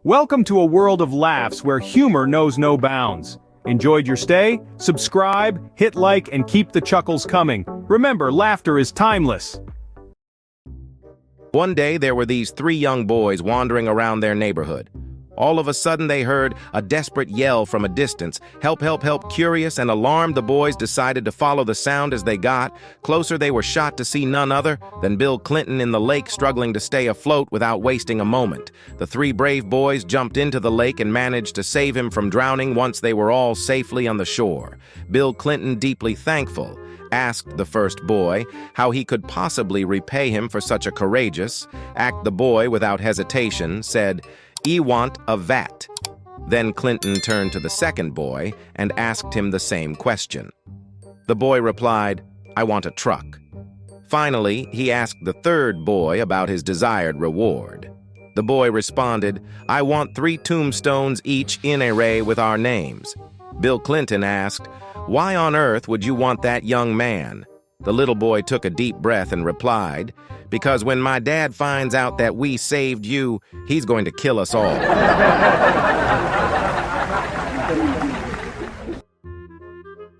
Welcome to a world of laughs where humor knows no bounds. Enjoyed your stay? Subscribe, hit like, and keep the chuckles coming. Remember, laughter is timeless. One day there were these three young boys wandering around their neighborhood. All of a sudden they heard a desperate yell from a distance. Help, help, help. Curious and alarmed, the boys decided to follow the sound. As they got closer, they were shocked to see none other than Bill Clinton in the lake, struggling to stay afloat without wasting a moment. The three brave boys jumped into the lake and managed to save him from drowning once they were all safely on the shore. Bill Clinton, deeply thankful, asked the first boy how he could possibly repay him for such a courageous act. The boy, without hesitation, said, "I want a vat." Then Clinton turned to the second boy and asked him the same question. The boy replied, "I want a truck." Finally, he asked the third boy about his desired reward. The boy responded, "I want 3 tombstones, each in a array with our names." Bill Clinton asked, "Why on earth would you want that, young man?" The little boy took a deep breath and replied, "Because when my dad finds out that we saved you, he's going to kill us all."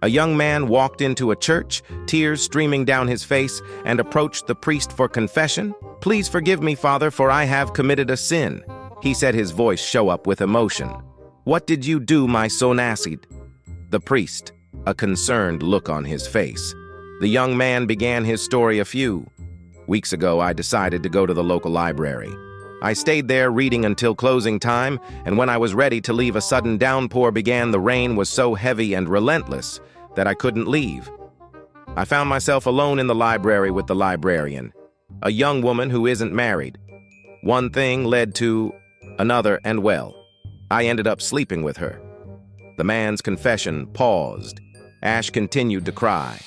A young man walked into a church, tears streaming down his face, and approached the priest for confession. "Please forgive me, Father, for I have committed a sin," he said, his voice show up with emotion. "What did you do, my son acid?" The priest, a concerned look on his face. The young man began his story. "A few weeks ago, I decided to go to the local library. I stayed there reading until closing time, and when I was ready to leave, a sudden downpour began. The rain was so heavy and relentless that I couldn't leave. I found myself alone in the library with the librarian, a young woman who isn't married. One thing led to another, and well, I ended up sleeping with her." The man's confession paused. Ash continued to cry.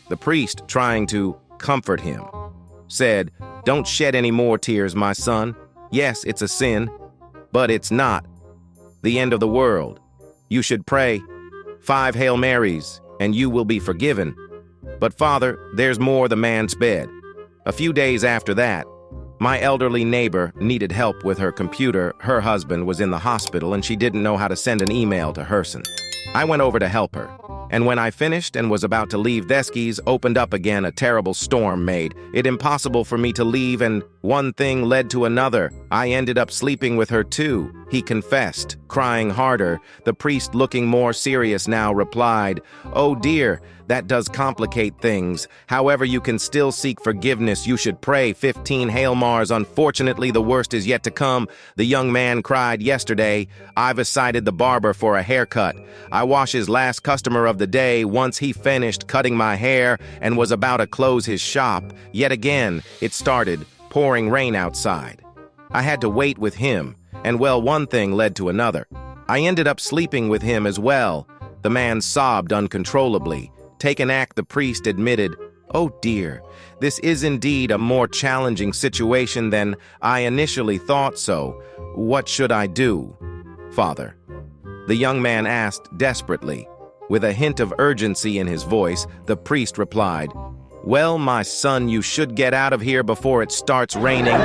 The priest, trying to comfort him, said, "Don't shed any more tears, my son. Yes, it's a sin, but it's not the end of the world. You should pray 5 Hail Marys, and you will be forgiven." "But Father, there's more," the man sped. "A few days after that, my elderly neighbor needed help with her computer. Her husband was in the hospital, and she didn't know how to send an email to Herson. I went over to help her. And when I finished and was about to leave, the skies opened up again. A terrible storm made it impossible for me to leave, and one thing led to another. I ended up sleeping with her too," he confessed, crying harder. The priest, looking more serious now, replied, "Oh dear, that does complicate things. However, you can still seek forgiveness. You should pray 15 Hail Mars. Unfortunately, the worst is yet to come." The young man cried, "Yesterday, I visited the barber for a haircut. I was his last customer of the day. Once he finished cutting my hair and was about to close his shop, yet again it started pouring rain outside. I had to wait with him, and well, one thing led to another. I ended up sleeping with him as well." The man sobbed uncontrollably. Taken act, the priest admitted, "Oh dear, this is indeed a more challenging situation than I initially thought. So, what should I do, Father?" The young man asked desperately. With a hint of urgency in his voice, the priest replied, "Well, my son, you should get out of here before it starts raining."